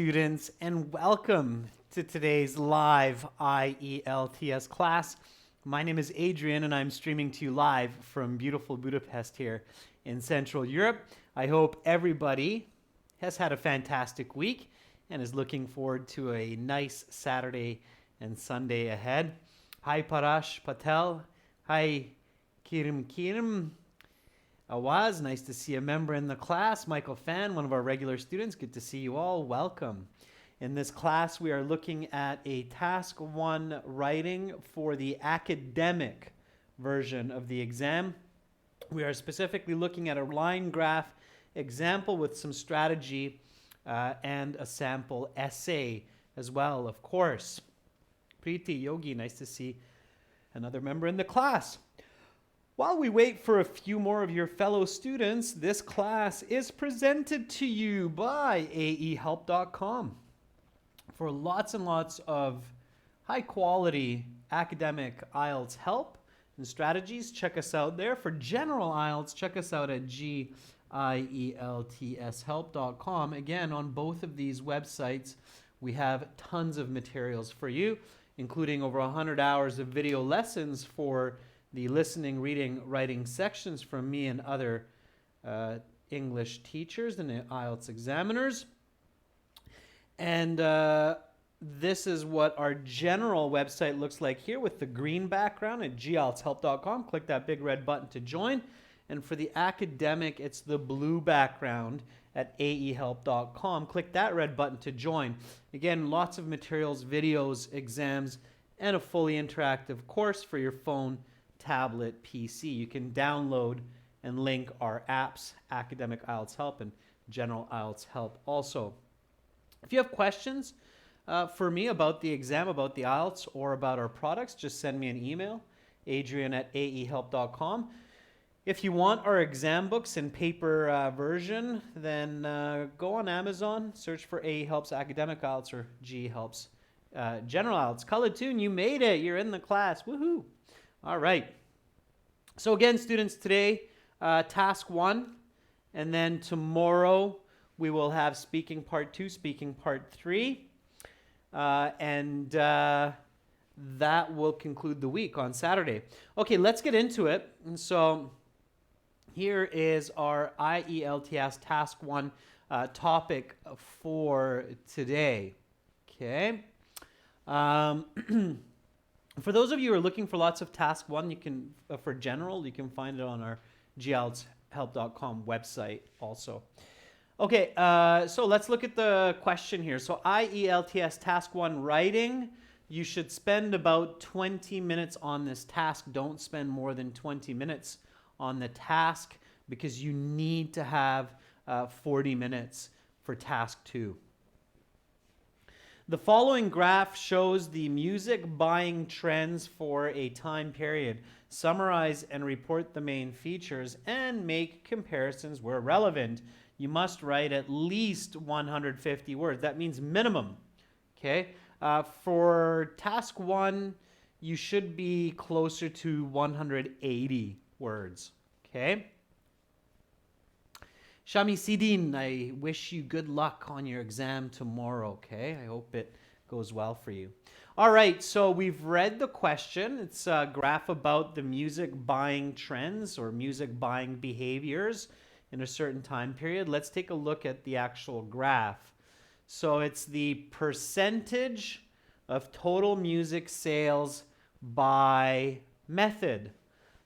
students, and welcome to today's live IELTS class. My name is Adrian, and I'm streaming to you live from beautiful Budapest here in Central Europe. I hope everybody has had a fantastic week and is looking forward to a nice Saturday and Sunday ahead. Hi Parash Patel. Hi Kirim. Awaz, nice to see a member in the class. Michael Fan, one of our regular students. Good to see you all. Welcome. In this class, we are looking at a Task 1 writing for the academic version of the exam. We are specifically looking at a line graph example with some strategy and a sample essay as well, of course. Preeti, Yogi, nice to see another member in the class. While we wait for a few more of your fellow students, this class is presented to you by aehelp.com. For lots and lots of high quality academic IELTS help and strategies, check us out there. For general IELTS, check us out at gieltshelp.com. Again, on both of these websites, we have tons of materials for you, including over 100 hours of video lessons for the listening, reading, writing sections from me and other English teachers and IELTS examiners. And this is what our general website looks like here with the green background at gieltshelp.com. Click that big red button to join. And for the academic, it's the blue background at aehelp.com. Click that red button to join. Again, lots of materials, videos, exams, and a fully interactive course for your phone, tablet, PC. You can download and link our apps, Academic IELTS Help and General IELTS Help also. If you have questions for me about the exam, about the IELTS, or about our products, just send me an email, adrian@aehelp.com. If you want our exam books in paper version, then go on Amazon, search for AE Helps Academic IELTS or GE Helps General IELTS. Colored Tune, you made it. You're in the class. Woohoo! All right. So again, students, today, task 1, and then tomorrow we will have speaking part 2, speaking part 3, and that will conclude the week on Saturday. Okay, let's get into it. And so here is our IELTS task 1 topic for today. Okay. For those of you who are looking for lots of task 1, you can for general, you can find it on our gieltshelp.com website also. Okay, so let's look at the question here. So IELTS task 1 writing, you should spend about 20 minutes on this task. Don't spend more than 20 minutes on the task because you need to have 40 minutes for task 2. The following graph shows the music buying trends for a time period. Summarize and report the main features and make comparisons where relevant. You must write at least 150 words. That means minimum. Okay. For task 1, you should be closer to 180 words. Okay. Shami Sidin, I wish you good luck on your exam tomorrow, okay? I hope it goes well for you. All right, so we've read the question. It's a graph about the music buying trends or music buying behaviors in a certain time period. Let's take a look at the actual graph. So it's the percentage of total music sales by method.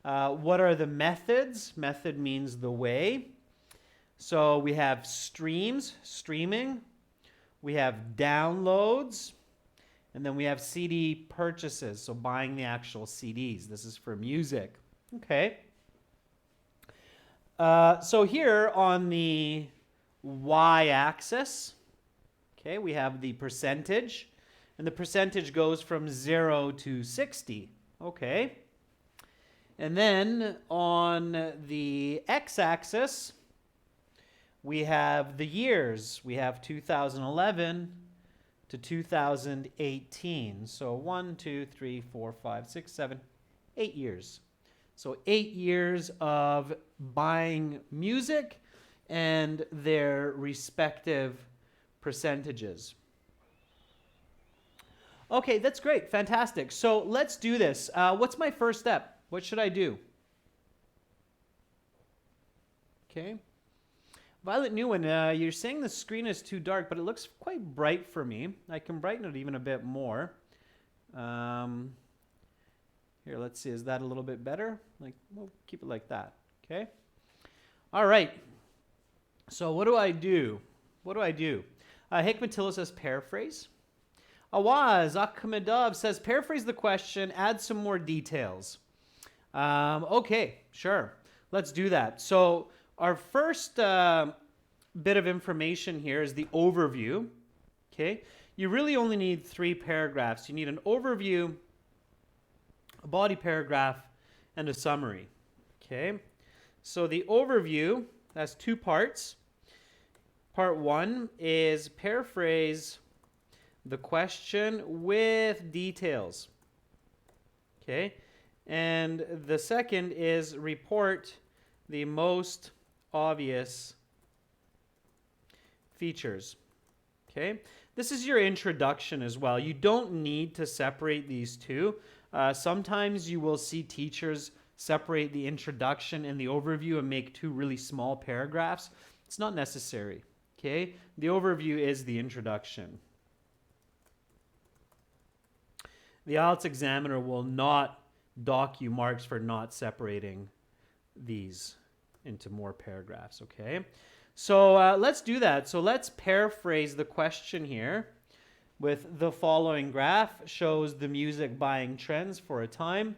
What are the methods? Method means the way. So we have streaming, we have downloads, and then we have CD purchases, so buying the actual CDs. This is for music. Okay. So here on the y-axis, okay, we have the percentage, and the percentage goes from 0 to 60. Okay. And then on the x-axis, we have the years. We have 2011 to 2018. So 1, 2, 3, 4, 5, 6, 7, 8 years. So 8 years of buying music and their respective percentages. Okay, that's great. Fantastic. So let's do this. What's my first step? What should I do? Okay. Violet Newen, you're saying the screen is too dark, but it looks quite bright for me. I can brighten it even a bit more. Here, let's see. Is that a little bit better? We'll keep it like that. Okay. All right. So what do I do? What do I do? Hikmatillo says paraphrase. Awaz Akhmedov says paraphrase the question, add some more details. Okay, sure. Let's do that. So our first bit of information here is the overview. Okay. You really only need 3 paragraphs. You need an overview, a body paragraph, and a summary. Okay. So the overview has 2 parts. Part 1 is paraphrase the question with details. Okay. And the second is report the most obvious features. Okay. This is your introduction as well. You don't need to separate these two. Sometimes you will see teachers separate the introduction and the overview and make 2 really small paragraphs. It's not necessary. Okay. The overview is the introduction. The IELTS examiner will not dock you marks for not separating these into more paragraphs, okay? So let's do that. So let's paraphrase the question here with the following graph. Shows the music buying trends for a time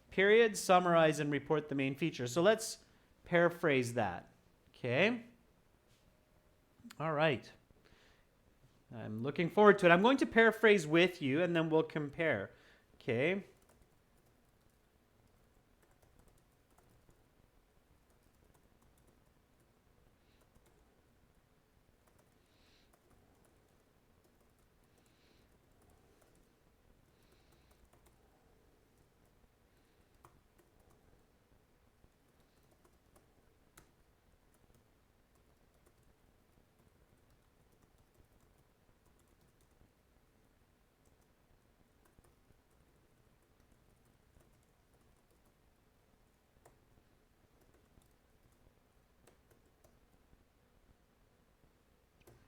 period. Summarize and report the main features. So let's paraphrase that, okay? All right. I'm looking forward to it. I'm going to paraphrase with you, and then we'll compare. Okay.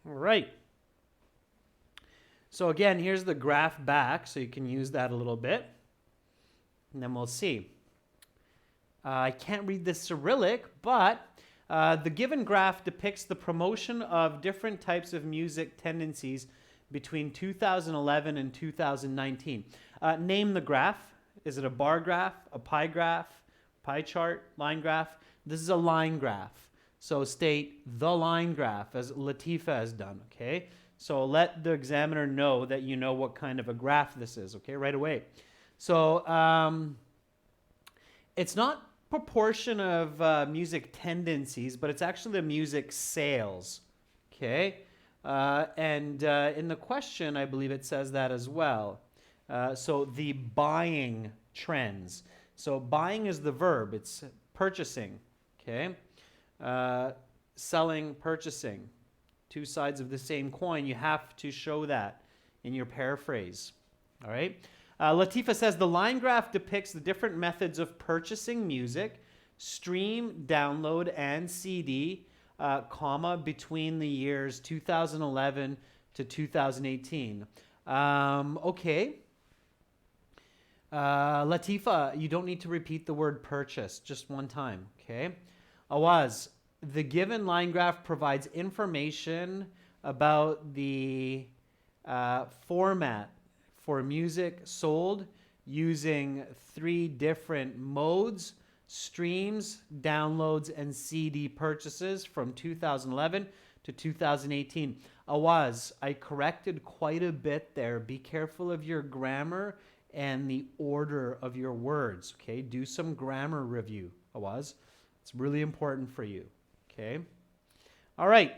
All right. So again, here's the graph back, so you can use that a little bit. And then we'll see. I can't read the Cyrillic, but the given graph depicts the promotion of different types of music tendencies between 2011 and 2019. Name the graph. Is it a bar graph, a pie graph, pie chart, line graph? This is a line graph. So state the line graph, as Latifa has done, okay? So let the examiner know that you know what kind of a graph this is, okay, right away. So it's not proportion of music tendencies, but it's actually the music sales, okay? And in the question, I believe it says that as well. So the buying trends. So buying is the verb. It's purchasing, okay? Selling, purchasing, 2 sides of the same coin. You have to show that in your paraphrase. All right. Latifa says the line graph depicts the different methods of purchasing music, stream, download, and CD, between the years 2011 to 2018. Okay. Latifa, you don't need to repeat the word purchase, just one time, okay? Awaz, the given line graph provides information about the format for music sold using 3 different modes: streams, downloads, and CD purchases from 2011 to 2018. Awaz, I corrected quite a bit there. Be careful of your grammar and the order of your words, okay? Do some grammar review, Awaz. It's really important for you, okay? All right.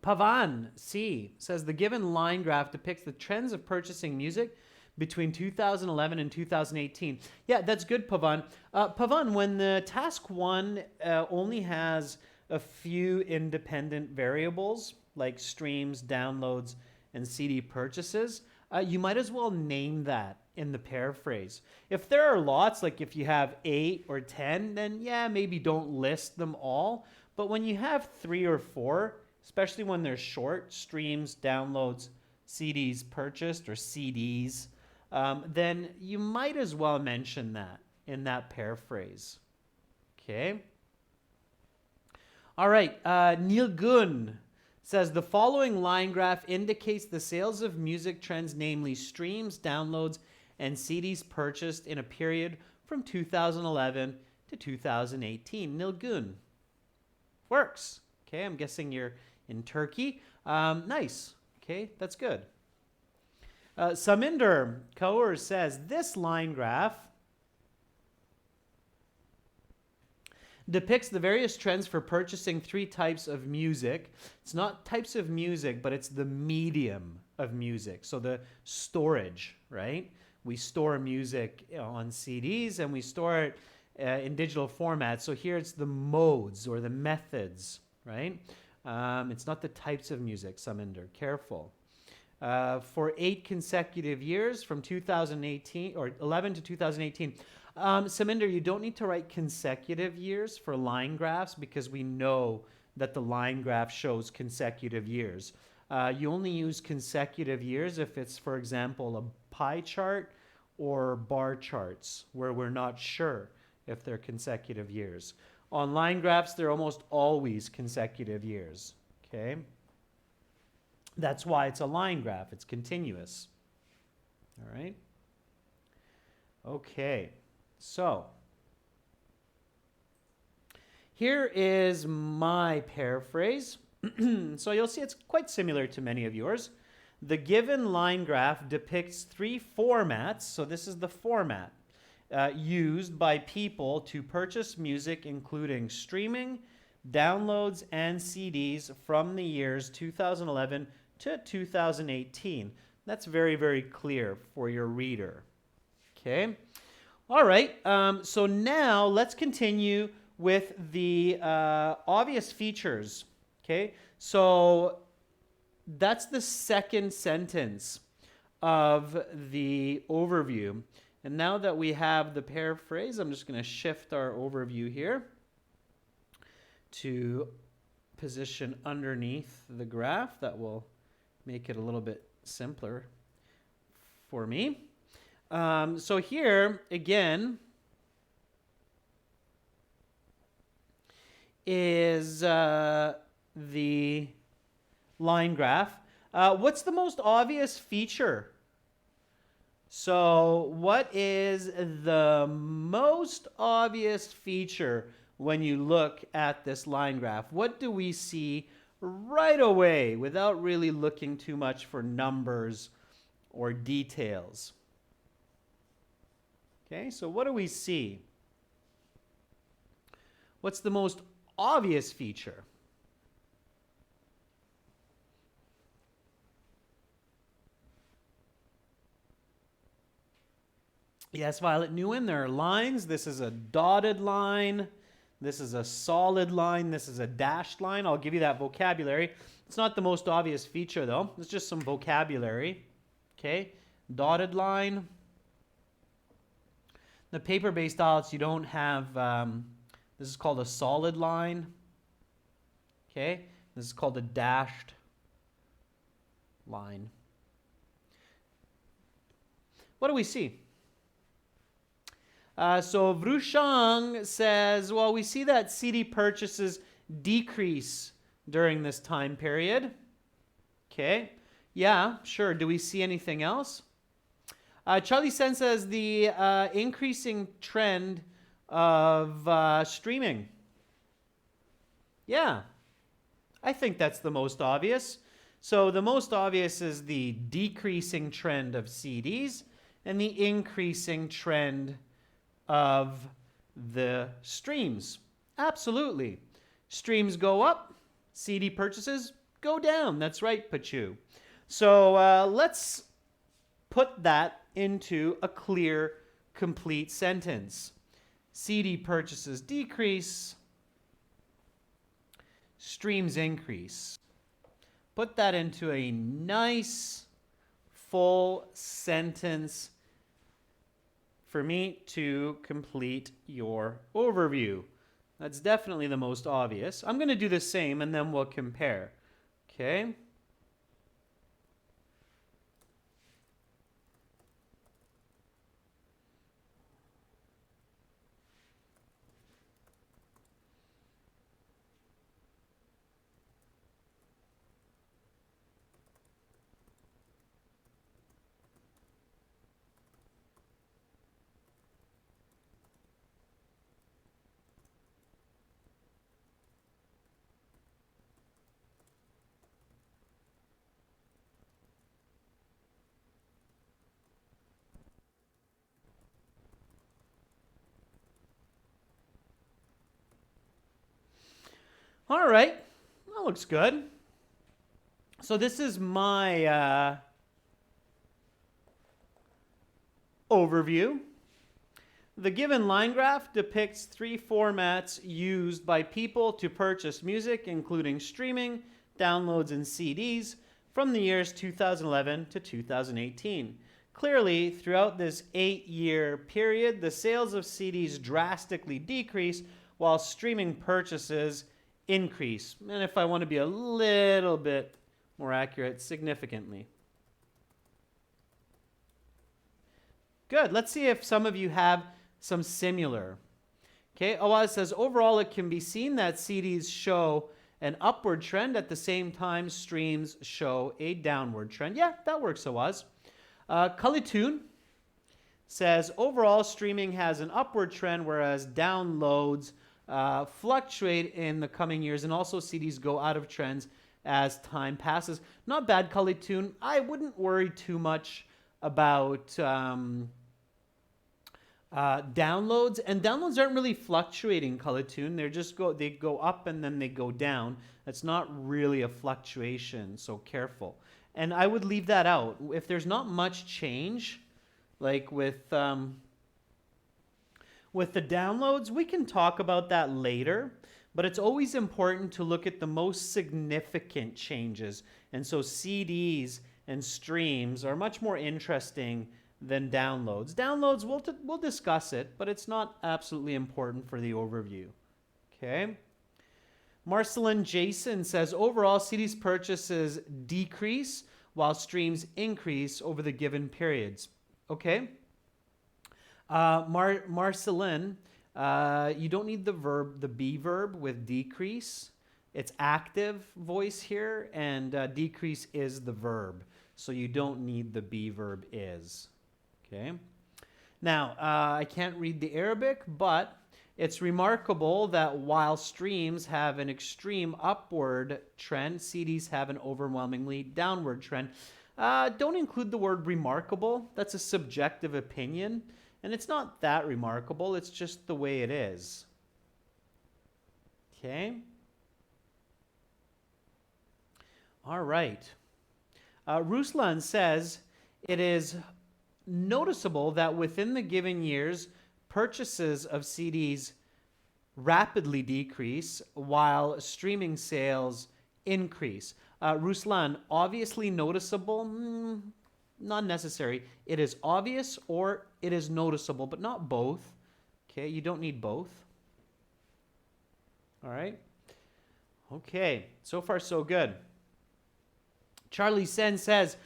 Pavan C says the given line graph depicts the trends of purchasing music between 2011 and 2018. Yeah, that's good, Pavan. Pavan, when the task 1 only has a few independent variables, like streams, downloads, and CD purchases, you might as well name that in the paraphrase. If there are lots, like if you have 8 or 10, then yeah, maybe don't list them all. But when you have 3 or 4, especially when they're short, streams, downloads, CDs purchased, or CDs, then you might as well mention that in that paraphrase. Okay. All right. Neil Gunn says the following line graph indicates the sales of music trends, namely streams, downloads, and CDs purchased in a period from 2011 to 2018. Neil Gunn. Works. Okay, I'm guessing you're in Turkey. Nice. Okay, that's good. Saminder Kaur says this line graph depicts the various trends for purchasing 3 types of music. It's not types of music, but it's the medium of music. So the storage, right? We store music on CDs and we store it in digital format. So here it's the modes or the methods, right? It's not the types of music, Saminder. Careful. For 8 consecutive years from 2018 or 11 to 2018. Saminder, you don't need to write consecutive years for line graphs because we know that the line graph shows consecutive years. You only use consecutive years if it's, for example, a pie chart or bar charts where we're not sure if they're consecutive years. On line graphs, they're almost always consecutive years, okay? That's why it's a line graph. It's continuous, all right? Okay, so here is my paraphrase. So you'll see it's quite similar to many of yours. The given line graph depicts 3 formats. So this is the format used by people to purchase music, including streaming, downloads, and CDs from the years 2011 to 2018. That's very, very clear for your reader. Okay. All right. So now let's continue with the obvious features. Okay. So that's the second sentence of the overview. And now that we have the paraphrase, I'm just going to shift our overview here to position underneath the graph. That will make it a little bit simpler for me. So here, again, is the line graph. What's the most obvious feature? So what is the most obvious feature when you look at this line graph? What do we see right away without really looking too much for numbers or details? Okay, so what do we see? What's the most obvious feature? Yes, Violet Nguyen, there are lines. This is a dotted line. This is a solid line. This is a dashed line. I'll give you that vocabulary. It's not the most obvious feature, though. It's just some vocabulary. Okay, dotted line. The paper-based IELTS, you don't have, this is called a solid line. Okay, this is called a dashed line. What do we see? So Vrushang says, well, we see that CD purchases decrease during this time period. Okay. Yeah, sure. Do we see anything else? Charlie Sen says the increasing trend of streaming. Yeah, I think that's the most obvious. So the most obvious is the decreasing trend of CDs and the increasing trend of the streams. Absolutely. Streams go up, CD purchases go down. That's right, Pachu. So let's put that into a clear, complete sentence. CD purchases decrease, streams increase. put that into a nice full sentence for me to complete your overview. That's definitely the most obvious. I'm going to do the same and then we'll compare. Okay? All right. That looks good. So this is my overview. The given line graph depicts three formats used by people to purchase music, including streaming, downloads, and CDs from the years 2011 to 2018. Clearly, throughout this 8-year period, the sales of CDs drastically decrease while streaming purchases increase. And if I want to be a little bit more accurate, significantly. Good. Let's see if some of you have some similar. Okay, Awaz says, overall, it can be seen that CDs show an upward trend at the same time streams show a downward trend. Yeah, that works, Awaz. Kalitun says, overall, streaming has an upward trend, whereas downloads fluctuate in the coming years, and also CDs go out of trends as time passes. Not bad, Kalitun. I wouldn't worry too much about downloads, and downloads aren't really fluctuating, Kalitun. They go up and then they go down. That's not really a fluctuation, so careful. And I would leave that out. If there's not much change, like with the downloads, we can talk about that later, but it's always important to look at the most significant changes. And so CDs and streams are much more interesting than downloads. Downloads, we'll discuss it, but it's not absolutely important for the overview. Okay. Marcelin Jason says, overall, CDs purchases decrease while streams increase over the given periods. Okay. Marcelin, you don't need the verb, the be verb with decrease. It's active voice here, and decrease is the verb. So you don't need the be verb is. Okay. Now, I can't read the Arabic, but it's remarkable that while streams have an extreme upward trend, CDs have an overwhelmingly downward trend. Don't include the word remarkable. That's a subjective opinion, and it's not that remarkable. It's just the way it is. Okay. All right. Ruslan says, it is noticeable that within the given years, purchases of CDs rapidly decrease while streaming sales increase. Ruslan, obviously noticeable? Not necessary. It is obvious or it is noticeable, but not both. Okay, you don't need both. All right. Okay, so far so good. Charlie Sen says,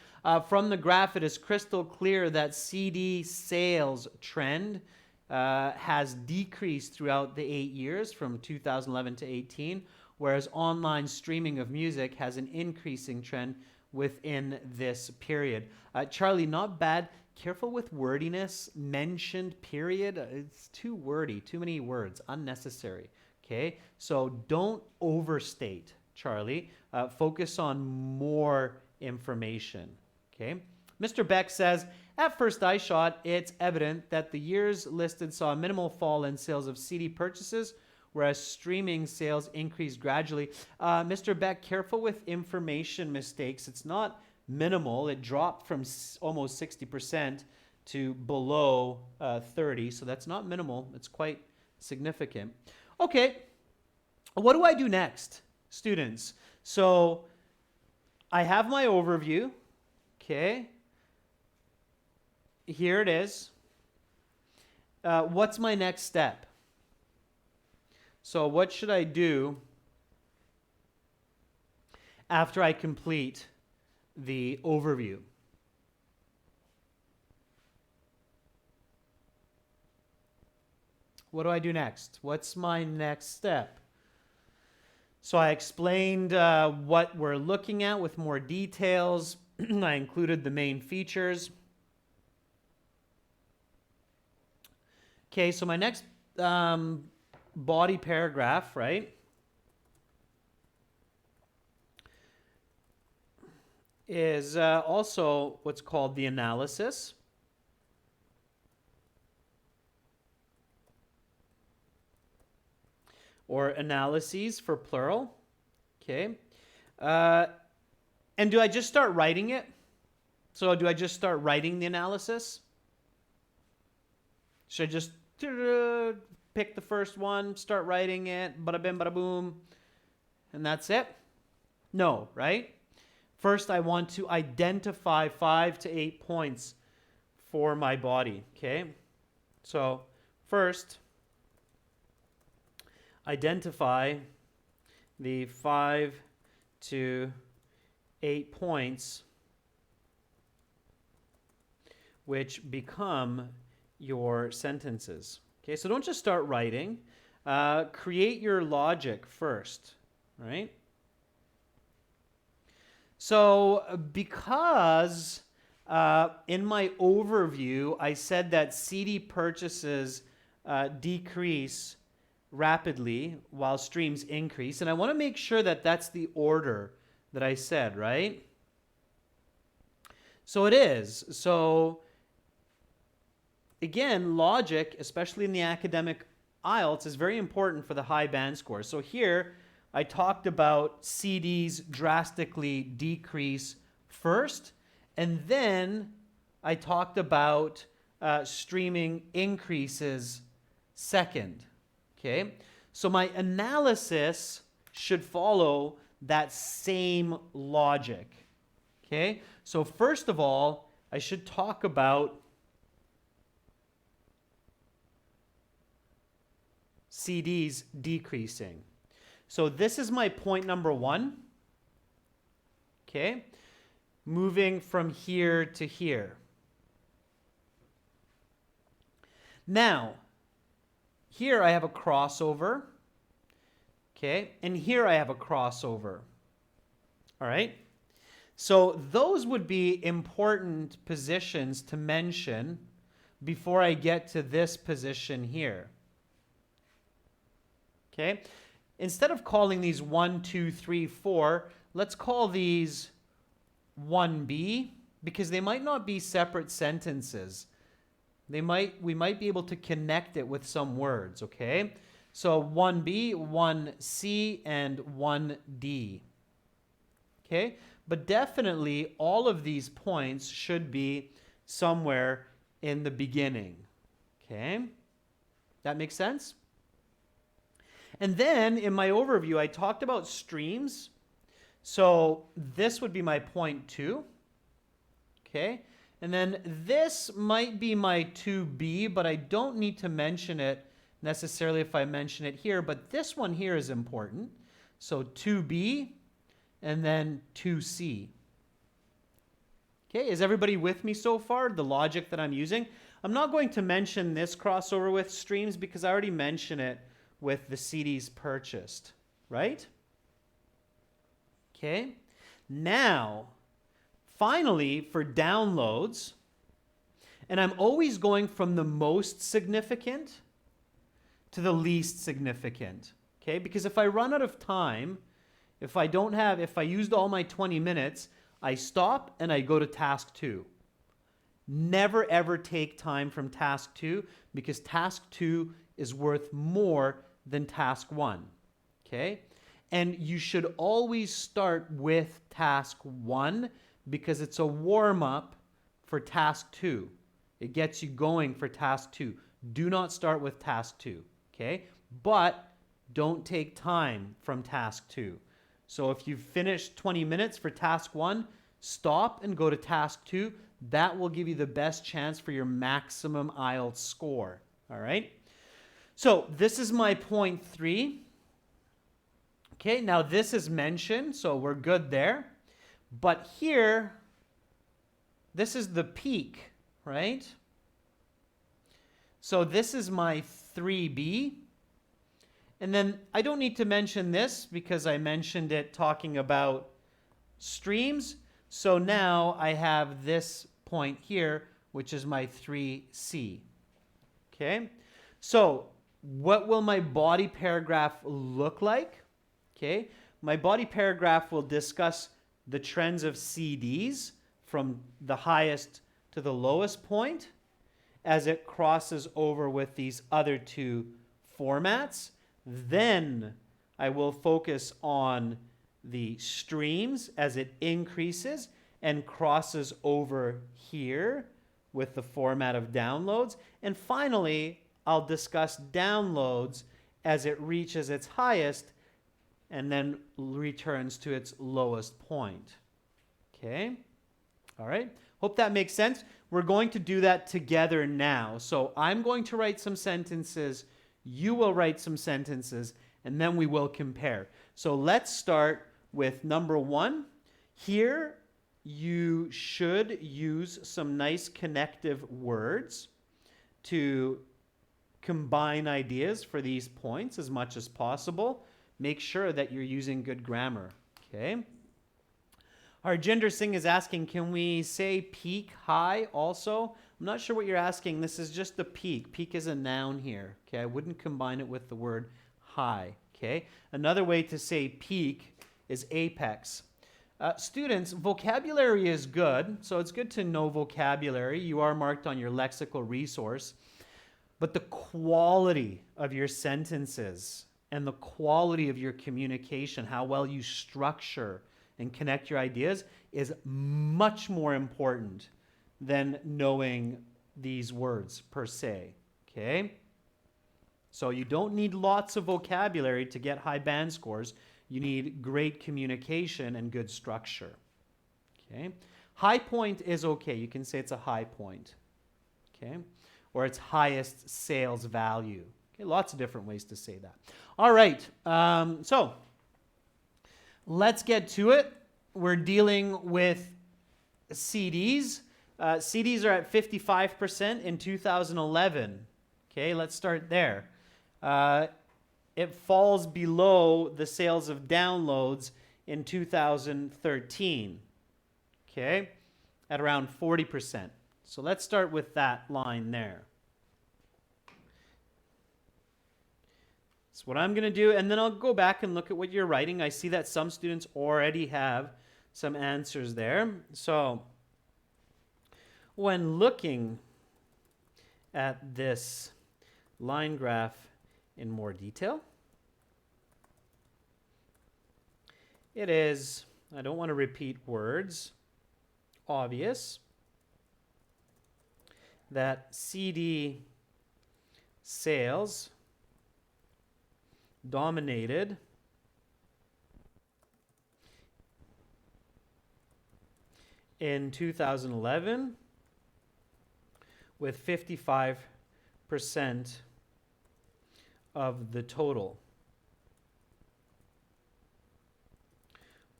from the graph, it is crystal clear that CD sales trend has decreased throughout the 8 years from 2011 to 18, whereas online streaming of music has an increasing trend within this period. Charlie, not bad. Careful with wordiness. Mentioned period. It's too wordy, too many words, unnecessary. Okay, so don't overstate, Charlie. Focus on more information. Okay. Mr. Beck says, at first eye shot, it's evident that the years listed saw a minimal fall in sales of CD purchases, whereas streaming sales increased gradually. Mr. Beck, careful with information mistakes. It's not minimal. It dropped from almost 60% to below 30, so that's not minimal. It's quite significant. Okay, what do I do next, students? So I have my overview. Okay. Here it is. What's my next step? So what should I do after I complete the overview? What do I do next? What's my next step? So I explained what we're looking at with more details. I included the main features. Okay, so my next body paragraph, right, is also what's called the analysis. Or analyses for plural. Okay. And do I just start writing it? So do I just start writing the analysis? Should I just pick the first one, start writing it, bada bim, bada boom, and that's it? No, right? First, I want to identify 5 to 8 points for my body, okay? So first, identify the 5 to 8 points which become your sentences. Okay, so don't just start writing. Create your logic first, right? So because in my overview, I said that CD purchases decrease rapidly while streams increase. And I want to make sure that that's the order that I said, right? So it is. So again, logic, especially in the academic IELTS, is very important for the high band score. So here I talked about CDs drastically decrease first, and then I talked about streaming increases second. Okay, so my analysis should follow that same logic. Okay, so first of all, I should talk about CDs decreasing. So this is my point number 1. Okay, moving from here to here. Now, here I have a crossover, okay, and here I have a crossover, all right? So those would be important positions to mention before I get to this position here, okay? Instead of calling these 1, 2, 3, 4, let's call these 1B, because they might not be separate sentences. We might be able to connect it with some words, okay? So 1B, 1C, and 1D. Okay? But definitely all of these points should be somewhere in the beginning. Okay? That makes sense? And then in my overview, I talked about streams. So this would be my point 2. Okay? And then this might be my 2B, but I don't need to mention it necessarily if I mention it here, but this one here is important. So 2B and then 2C. Okay, is everybody with me so far? The logic that I'm using? I'm not going to mention this crossover with streams because I already mentioned it with the CDs purchased, right? Okay, now, finally, for downloads, and I'm always going from the most significant to the least significant, okay? Because if I run out of time, if I used all my 20 minutes, I stop and I go to task 2. Never ever take time from task 2 because task 2 is worth more than task 1, okay? And you should always start with task 1 because it's a warm-up for task 2. It gets you going for task 2. Do not start with task 2, okay? But don't take time from task 2. So if you've finished 20 minutes for task 1, stop and go to task 2. That will give you the best chance for your maximum IELTS score. All right? So this is my point 3. Okay, now this is mentioned, so we're good there. But here, this is the peak, right? So this is my 3B. And then I don't need to mention this because I mentioned it talking about streams. So now I have this point here, which is my 3C. Okay? So what will my body paragraph look like? Okay? My body paragraph will discuss the trends of CDs from the highest to the lowest point as it crosses over with these other two formats. Then I will focus on the streams as it increases and crosses over here with the format of downloads. And finally, I'll discuss downloads as it reaches its highest and then returns to its lowest point. Okay? All right? Hope that makes sense. We're going to do that together now. So I'm going to write some sentences, you will write some sentences, and then we will compare. So let's start with number 1. Here, you should use some nice connective words to combine ideas for these points as much as possible. Make sure that you're using good grammar, okay? Harjinder Singh is asking, can we say peak, high also? I'm not sure what you're asking. This is just the peak. Peak is a noun here, okay? I wouldn't combine it with the word high, okay? Another way to say peak is apex. Students, vocabulary is good, so it's good to know vocabulary. You are marked on your lexical resource. But the quality of your sentences and the quality of your communication, how well you structure and connect your ideas, is much more important than knowing these words per se, okay? So you don't need lots of vocabulary to get high band scores. You need great communication and good structure, okay? High point is okay. You can say it's a high point, okay? Or its highest sales value. Okay, lots of different ways to say that. All right, so let's get to it. We're dealing with CDs. CDs are at 55% in 2011. Okay, let's start there. It falls below the sales of downloads in 2013. Okay, at around 40%. So let's start with that line there. That's what I'm going to do, and then I'll go back and look at what you're writing. I see that some students already have some answers there. So when looking at this line graph in more detail, it is, I don't want to repeat words, obvious that CD sales dominated in 2011 with 55% of the total.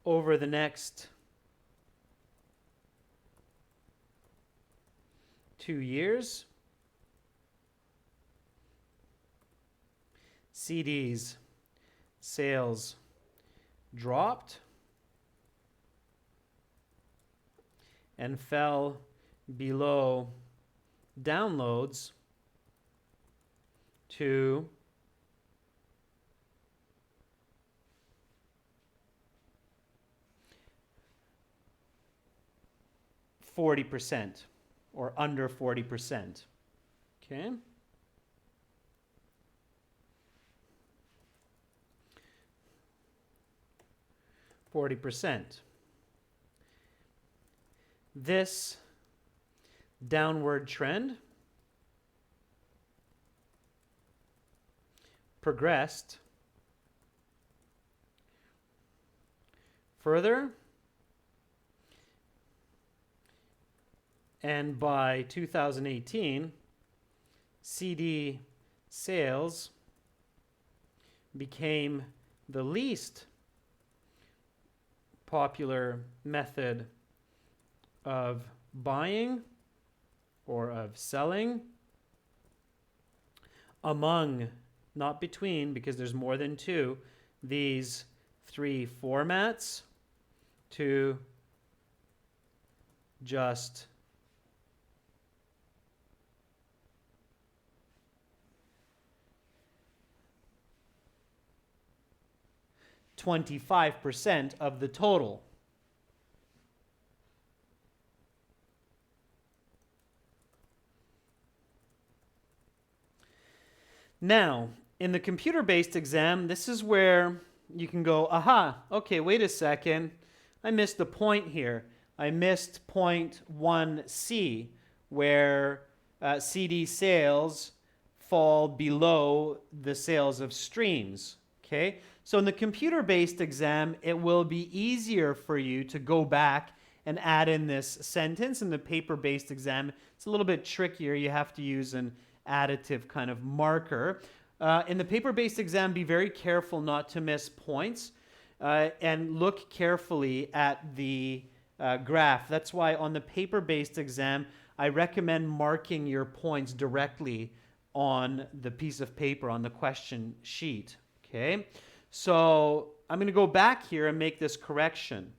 Over the next 2 years, CDs sales dropped and fell below downloads to 40% or under 40%. Okay? %. This downward trend progressed further. And by 2018, CD sales became the least popular method of buying or of selling among, not between, because there's more than two, these three formats to just 25% of the total. Now, in the computer-based exam, this is where you can go, aha, okay, wait a second. I missed a point here. I missed point 1C, where CD sales fall below the sales of streams. Okay, so in the computer-based exam, it will be easier for you to go back and add in this sentence. In the paper-based exam, it's a little bit trickier. You have to use an additive kind of marker. In the paper-based exam, be very careful not to miss points and look carefully at the graph. That's why on the paper-based exam, I recommend marking your points directly on the piece of paper, on the question sheet. Okay, so I'm going to go back here and make this correction.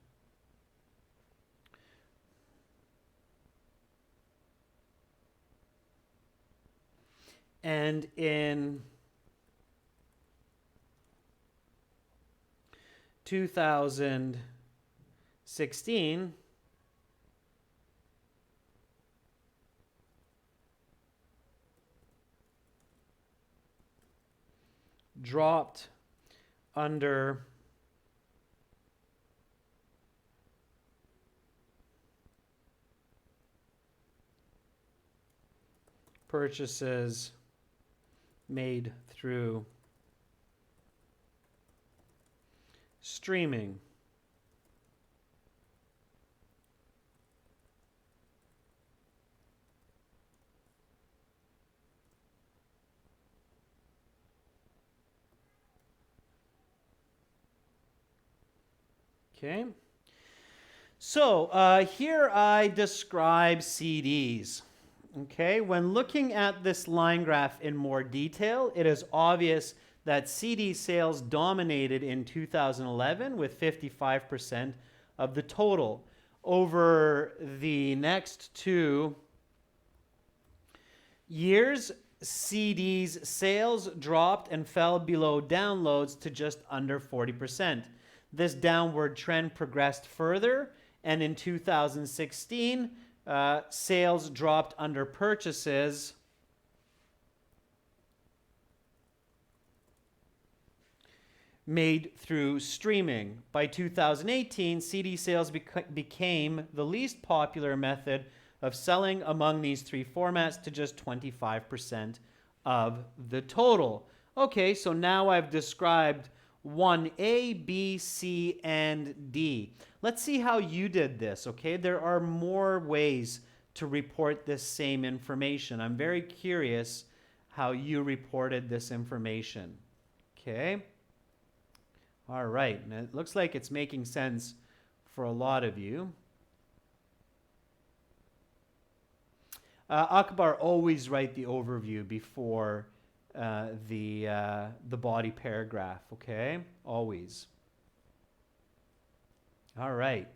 And in 2016, dropped under purchases made through streaming. Okay, so here I describe CDs. Okay, when looking at this line graph in more detail, it is obvious that CD sales dominated in 2011 with 55% of the total. Over the next 2 years, CDs sales dropped and fell below downloads to just under 40%. This downward trend progressed further, and in 2016, sales dropped under purchases made through streaming. By 2018, CD sales became the least popular method of selling among these three formats to just 25% of the total. Okay, so now I've described 1A, B, C, and D. Let's see how you did this, okay? There are more ways to report this same information. I'm very curious how you reported this information, okay? All right, and it looks like it's making sense for a lot of you. Akbar, always write the overview before the body paragraph, okay? Always. All right.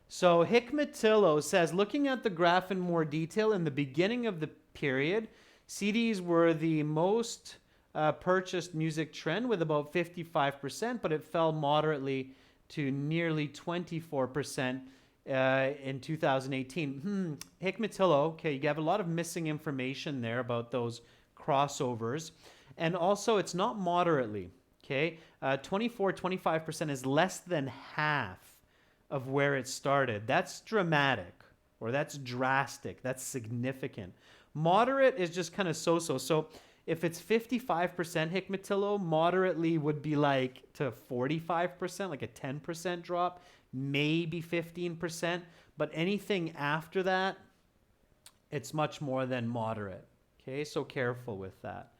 So Hikmatillo says, looking at the graph in more detail, in the beginning of the period, CDs were the most purchased music trend with about 55%, but it fell moderately to nearly 24% in 2018. Hikmatillo, okay, you have a lot of missing information there about those crossovers. And also, it's not moderately, okay? 25% is less than half of where it started. That's dramatic, or that's drastic. That's significant. Moderate is just kind of so-so. So If it's 55% Hikmatillo, moderately would be like to 45%, like a 10% drop, maybe 15%. But anything after that, it's much more than moderate. Okay, so careful with that.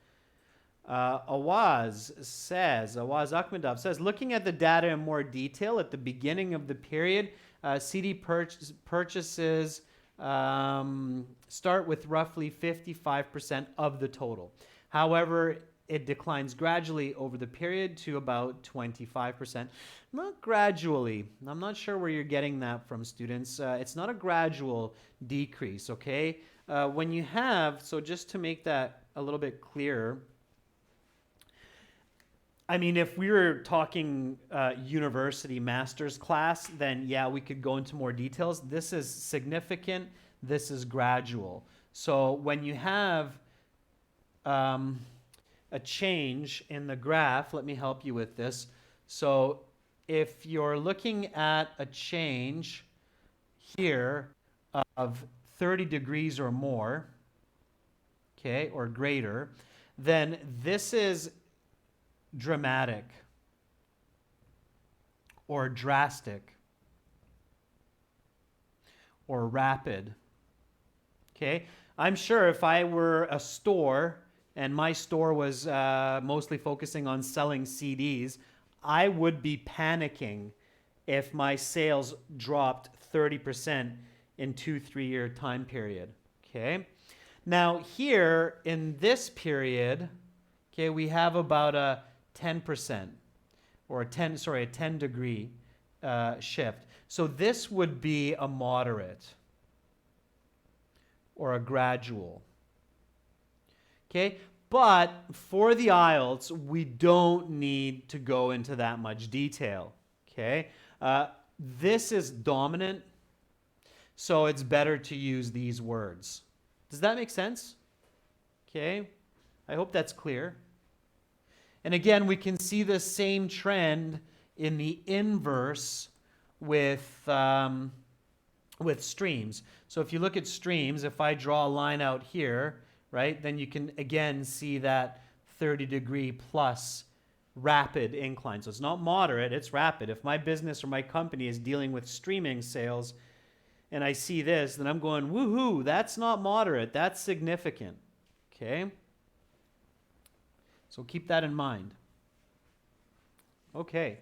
Awaz Akhmedov says, looking at the data in more detail at the beginning of the period, CD purchases start with roughly 55% of the total. However, it declines gradually over the period to about 25%. Not gradually. I'm not sure where you're getting that from, students. It's not a gradual decrease, okay? When you have, so just to make that a little bit clearer, I mean, if we were talking university master's class, then yeah, we could go into more details. This is significant. This is gradual. So when you have a change in the graph, let me help you with this. So if you're looking at a change here of 30 degrees or more, okay, or greater, then this is dramatic or drastic or rapid. Okay, I'm sure if I were a store and my store was mostly focusing on selling CDs, I would be panicking if my sales dropped 30% in 2-3 year time period. Okay, now here in this period, okay, we have about a 10% or a 10 degree shift. So this would be a moderate or a gradual. Okay, but for the IELTS, we don't need to go into that much detail. Okay, this is dominant, so it's better to use these words. Does that make sense? Okay, I hope that's clear. And again, we can see the same trend in the inverse with streams. So if you look at streams, if I draw a line out here, right, then you can again see that 30 degree plus rapid incline. So it's not moderate, it's rapid. If my business or my company is dealing with streaming sales and I see this, then I'm going, woohoo, that's not moderate, that's significant. Okay? So keep that in mind. Okay,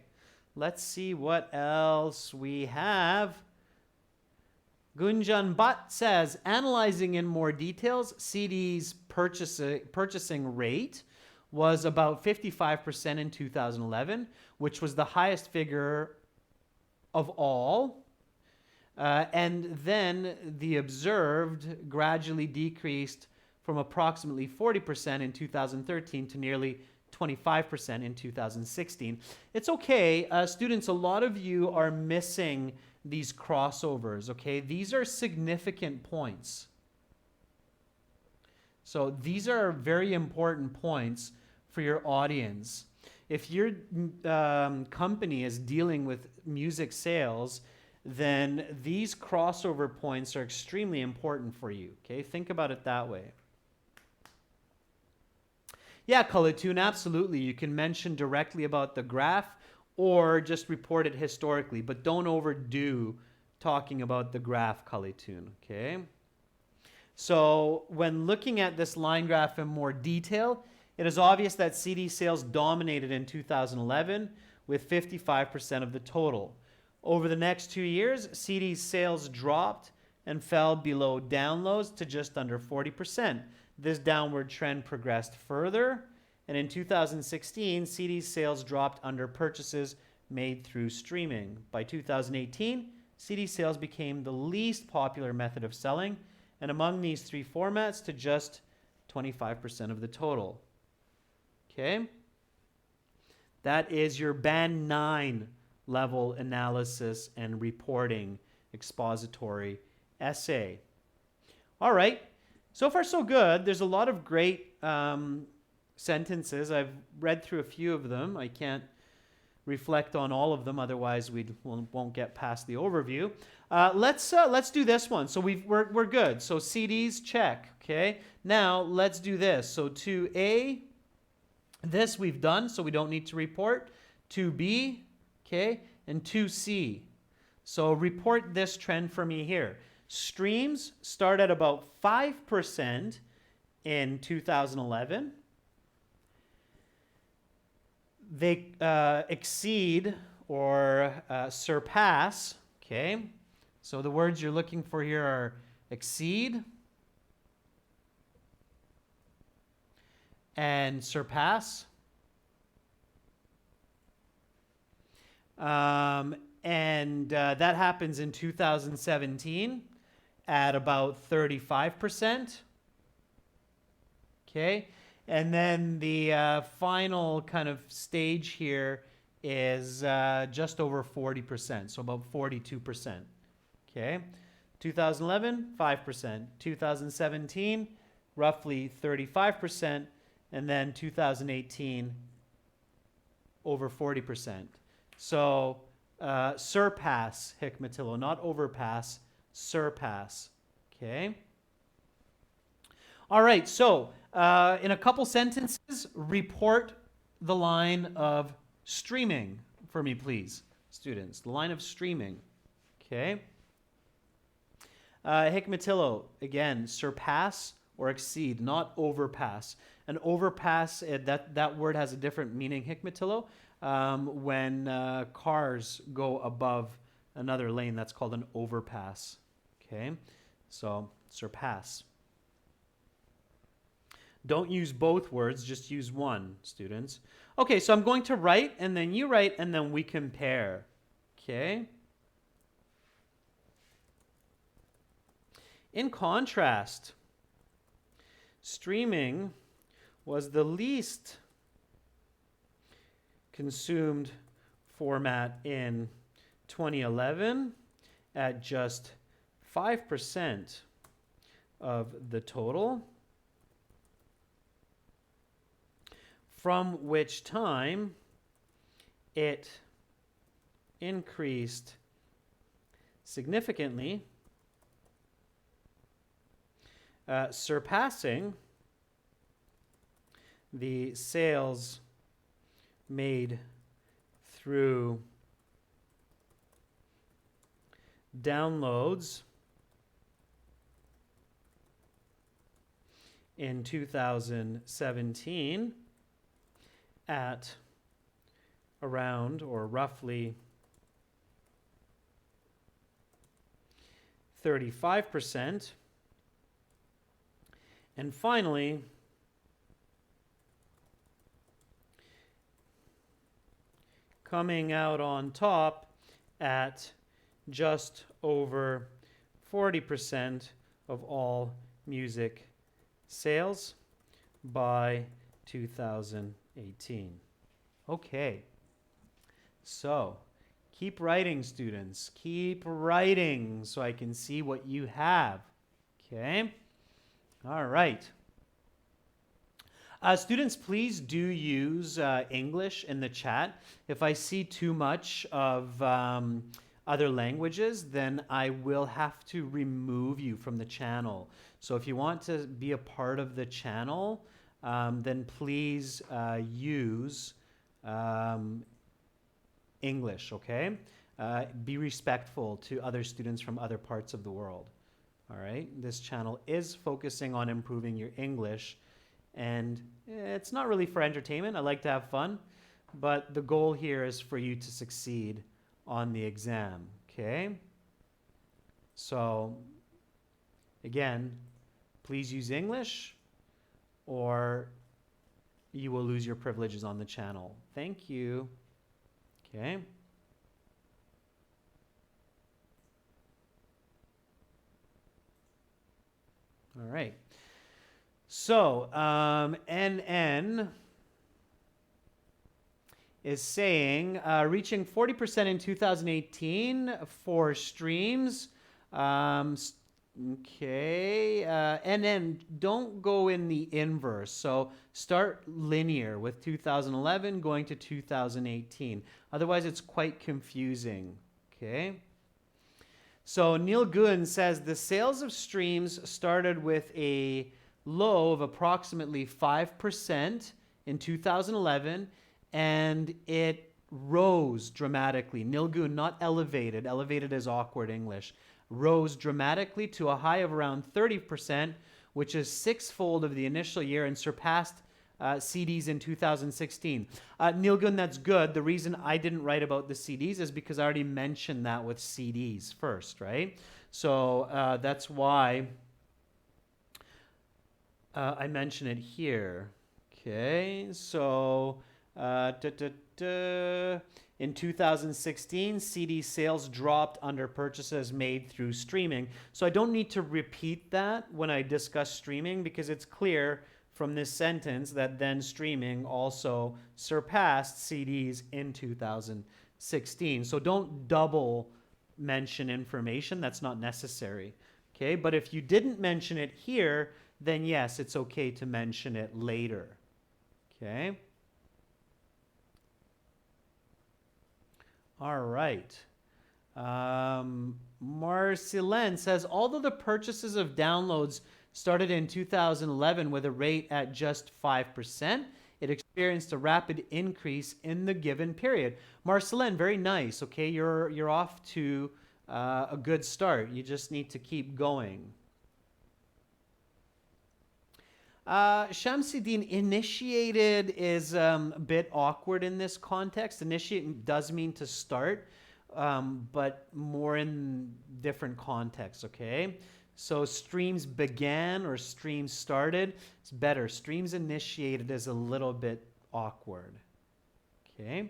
let's see what else we have. Gunjan Bhatt says, analyzing in more details, CD's purchasing rate was about 55% in 2011, which was the highest figure of all. And then the observed gradually decreased from approximately 40% in 2013 to nearly 25% in 2016. It's okay, students, a lot of you are missing these crossovers, okay? These are significant points. So these are very important points for your audience. If your company is dealing with music sales, then these crossover points are extremely important for you, okay? Think about it that way. Yeah, Kalatoon, absolutely. You can mention directly about the graph or just report it historically, but don't overdo talking about the graph, Kalatoon, okay? So when looking at this line graph in more detail, it is obvious that CD sales dominated in 2011 with 55% of the total. Over the next 2 years, CD sales dropped and fell below downloads to just under 40%. This downward trend progressed further, and in 2016, CD sales dropped under purchases made through streaming. By 2018, CD sales became the least popular method of selling, and among these three formats to just 25% of the total. Okay? That is your Band 9 level analysis and reporting expository essay. All right. So far, so good. There's a lot of great sentences. I've read through a few of them. I can't reflect on all of them, otherwise we won't get past the overview. Let's do this one. So we're good. So CDs, check. Okay. Now let's do this. So 2A, this we've done, so we don't need to report. 2B, okay, and 2C. So report this trend for me here. Streams start at about 5% in 2011. They exceed or surpass, okay? So the words you're looking for here are exceed and surpass. And that happens in 2017 at about 35%. Okay. And then the final kind of stage here is just over 40%, so about 42%. Okay. 2011, 5%. 2017, roughly 35%. And then 2018, over 40%. So surpass hikmatillo, not overpass, surpass. Okay. All right. So in a couple sentences, report the line of streaming for me, please, students. The line of streaming. Okay. Hikmatillo, again, surpass or exceed, not overpass. An overpass, that word has a different meaning, hikmatillo. When cars go above another lane, that's called an overpass. Okay, so surpass. Don't use both words, just use one, students. Okay, so I'm going to write, and then you write, and then we compare. Okay. In contrast, streaming was the least consumed format in 2011 at just 5% of the total, from which time it increased significantly, surpassing the sales made through downloads in 2017 at around or roughly 35%. And finally, coming out on top at just over 40% of all music sales by 2018. Okay, so keep writing, students. Keep writing so I can see what you have. Okay, all right. Students, please do use English in the chat. If I see too much of other languages, then I will have to remove you from the channel. So if you want to be a part of the channel, then please use English, okay? Be respectful to other students from other parts of the world, all right? This channel is focusing on improving your English, and it's not really for entertainment. I like to have fun, but the goal here is for you to succeed on the exam, okay? So, again, please use English or you will lose your privileges on the channel. Thank you. Okay. All right. So, NN is saying reaching 40% in 2018 for streams. Okay, and then don't go in the inverse. So start linear with 2011 going to 2018. Otherwise, it's quite confusing. Okay. So Neil Gunn says the sales of streams started with a low of approximately 5% in 2011, and it rose dramatically. Neil Gunn, not elevated. Elevated is awkward English. Rose dramatically to a high of around 30%, which is sixfold of the initial year and surpassed CDs in 2016. Neil Gunn, that's good. The reason I didn't write about the CDs is because I already mentioned that with CDs first, right? So that's why I mention it here. Okay, so in 2016, CD sales dropped under purchases made through streaming. So I don't need to repeat that when I discuss streaming because it's clear from this sentence that then streaming also surpassed CDs in 2016. So don't double mention information. That's not necessary. Okay, but if you didn't mention it here, then yes, it's okay to mention it later. Okay. All right. Marcelin says, although the purchases of downloads started in 2011 with a rate at just 5%, it experienced a rapid increase in the given period. Marcelin, very nice. Okay, you're off to a good start. You just need to keep going. Shamsuddin, initiated is a bit awkward in this context. Initiate does mean to start, but more in different contexts, okay? So streams began or streams started, it's better. Streams initiated is a little bit awkward, okay?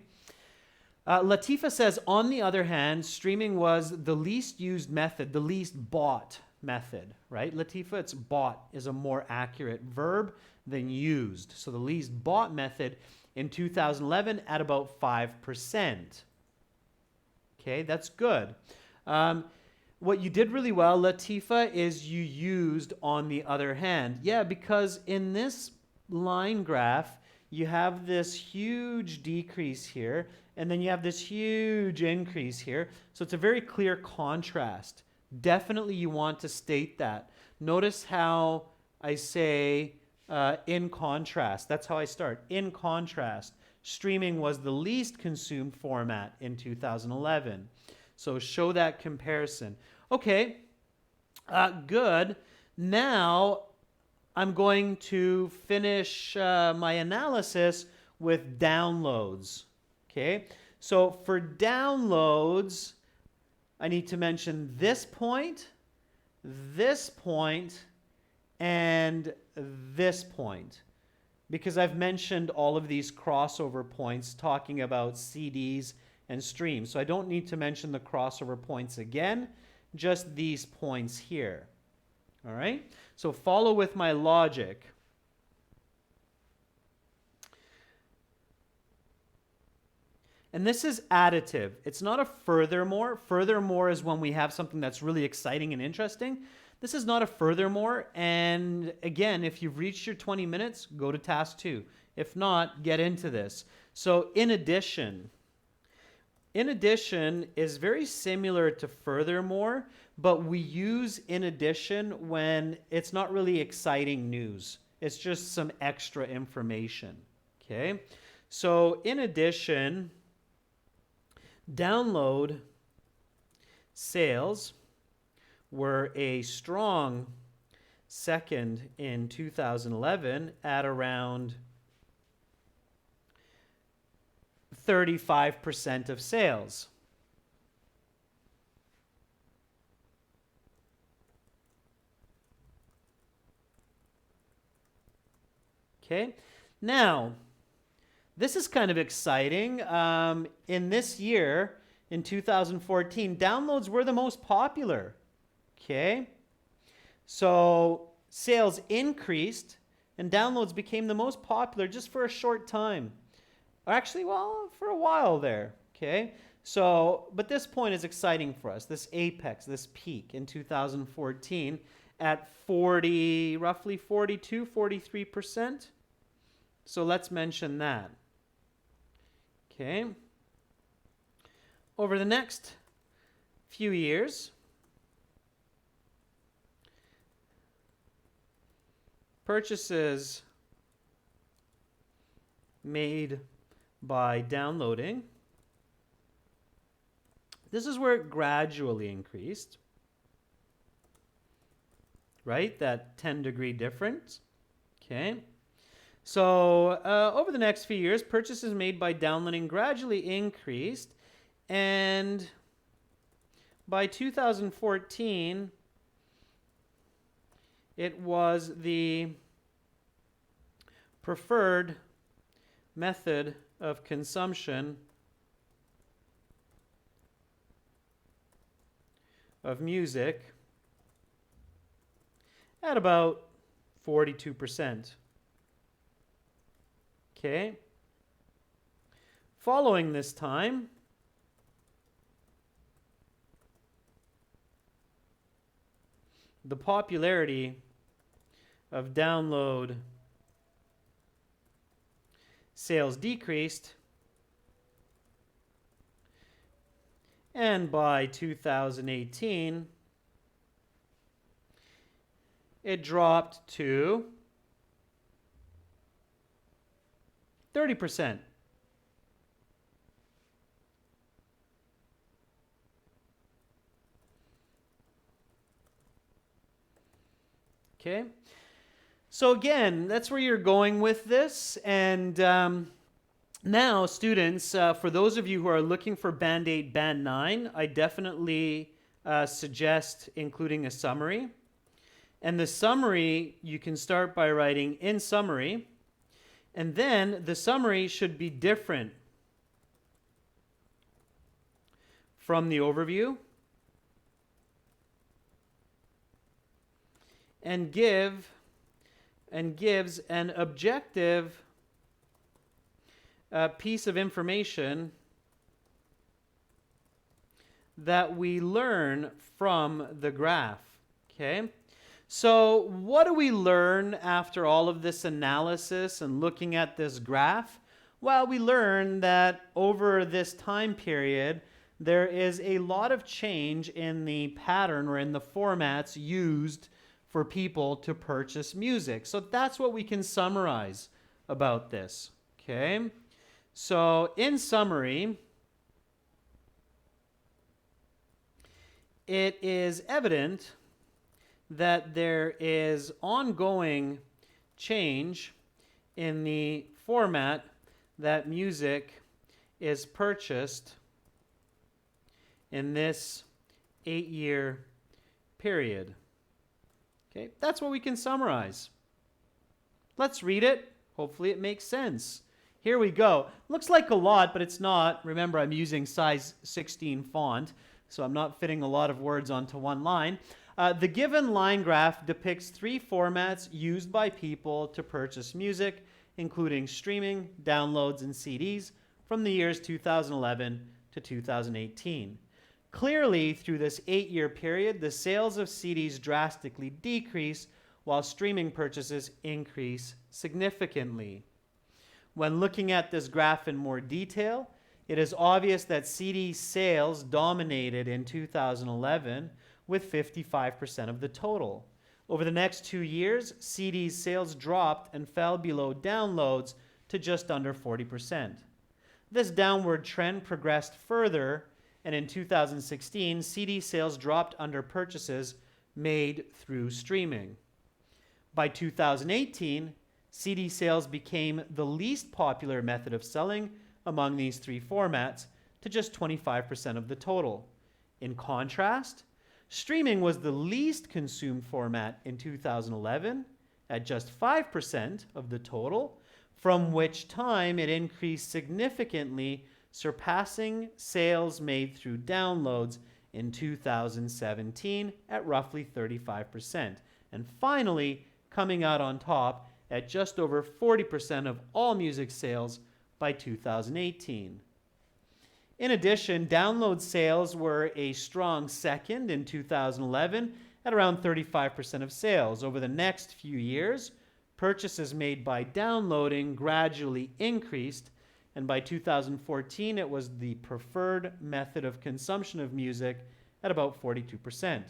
Latifa says, on the other hand, streaming was the least used method, the least bought method, right? Latifa, it's bought is a more accurate verb than used. So the least bought method in 2011 at about 5%. Okay, that's good. What you did really well, Latifa, is you used on the other hand. Yeah, because in this line graph, you have this huge decrease here, and then you have this huge increase here. So it's a very clear contrast. Definitely you want to state that. Notice how I say in contrast. That's how I start. In contrast, streaming was the least consumed format in 2011. So show that comparison. Okay, good. Now I'm going to finish my analysis with downloads. Okay, so for downloads, I need to mention this point, and this point, because I've mentioned all of these crossover points talking about CDs and streams. So I don't need to mention the crossover points again, just these points here. All right? So follow with my logic. And this is additive. It's not a furthermore. Furthermore is when we have something that's really exciting and interesting. This is not a furthermore. And again, if you've reached your 20 minutes, go to task 2. If not, get into this. So in addition is very similar to furthermore, but we use in addition when it's not really exciting news. It's just some extra information. Okay? So in addition, download sales were a strong second in 2011 at around 35% of sales. Okay, now this is kind of exciting. In this year, in 2014, downloads were the most popular. Okay, so sales increased and downloads became the most popular just for a short time. Actually, well, for a while there. Okay, So, but this point is exciting for us, this apex, this peak in 2014 at 40, roughly 42, 43%. So let's mention that. Okay. Over the next few years, purchases made by downloading, this is where it gradually increased, right? That 10-degree difference. Okay. So over the next few years, purchases made by downloading gradually increased, and by 2014, it was the preferred method of consumption of music at about 42%. Okay. Following this time, the popularity of download sales decreased, and by 2018, it dropped to 30%. Okay. So again, that's where you're going with this. And now, students, for those of you who are looking for Band 8, Band 9, I definitely suggest including a summary. And the summary, you can start by writing in summary. And then the summary should be different from the overview and gives an objective piece of information that we learn from the graph. Okay? So what do we learn after all of this analysis and looking at this graph? Well, we learn that over this time period, there is a lot of change in the pattern or in the formats used for people to purchase music. So that's what we can summarize about this. Okay? So in summary, it is evident that there is ongoing change in the format that music is purchased in this 8-year period. Okay, that's what we can summarize. Let's read it. Hopefully it makes sense. Here we go. Looks like a lot, but it's not. Remember, I'm using size 16 font, so I'm not fitting a lot of words onto one line. The given line graph depicts 3 formats used by people to purchase music, including streaming, downloads, and CDs from the years 2011 to 2018. Clearly, through this 8-year period, the sales of CDs drastically decrease while streaming purchases increase significantly. When looking at this graph in more detail, it is obvious that CD sales dominated in 2011 with 55% of the total. Over the next 2 years, CD sales dropped and fell below downloads to just under 40%. This downward trend progressed further, and in 2016, CD sales dropped under purchases made through streaming. By 2018, CD sales became the least popular method of selling among these 3 formats to just 25% of the total. In contrast, streaming was the least consumed format in 2011 at just 5% of the total, from which time it increased significantly, surpassing sales made through downloads in 2017 at roughly 35%, and finally coming out on top at just over 40% of all music sales by 2018. In addition, download sales were a strong second in 2011 at around 35% of sales. Over the next few years, purchases made by downloading gradually increased, and by 2014 it was the preferred method of consumption of music at about 42%.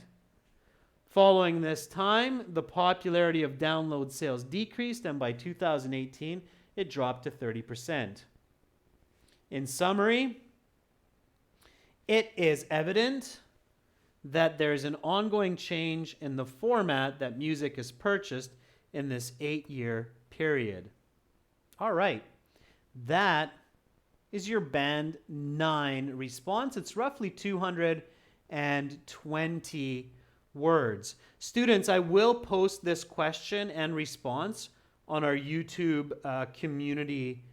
Following this time, the popularity of download sales decreased, and by 2018 it dropped to 30%. In summary, it is evident that there is an ongoing change in the format that music is purchased in this 8-year period. All right, that is your Band 9 response. It's roughly 220 words. Students, I will post this question and response on our YouTube community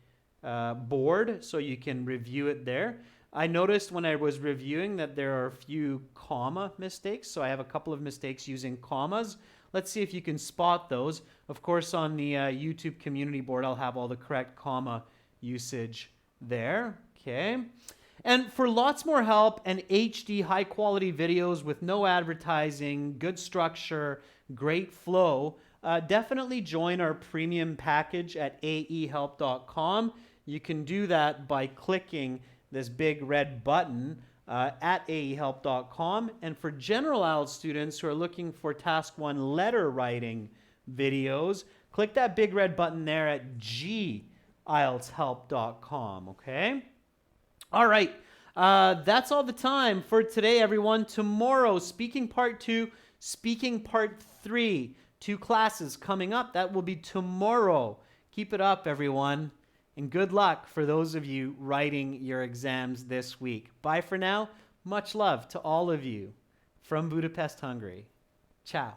board so you can review it there. I noticed when I was reviewing that there are a few comma mistakes, so I have a couple of mistakes using commas. Let's see if you can spot those. Of course, on the YouTube community board, I'll have all the correct comma usage there. Okay. And for lots more help and HD high quality videos with no advertising, good structure, great flow, definitely join our premium package at aehelp.com. You can do that by clicking this big red button at aehelp.com. And for general IELTS students who are looking for Task 1 letter writing videos, click that big red button there at gieltshelp.com, okay? All right, that's all the time for today, everyone. Tomorrow, Speaking Part 2, Speaking Part 3, 2 classes coming up. That will be tomorrow. Keep it up, everyone. And good luck for those of you writing your exams this week. Bye for now. Much love to all of you from Budapest, Hungary. Ciao.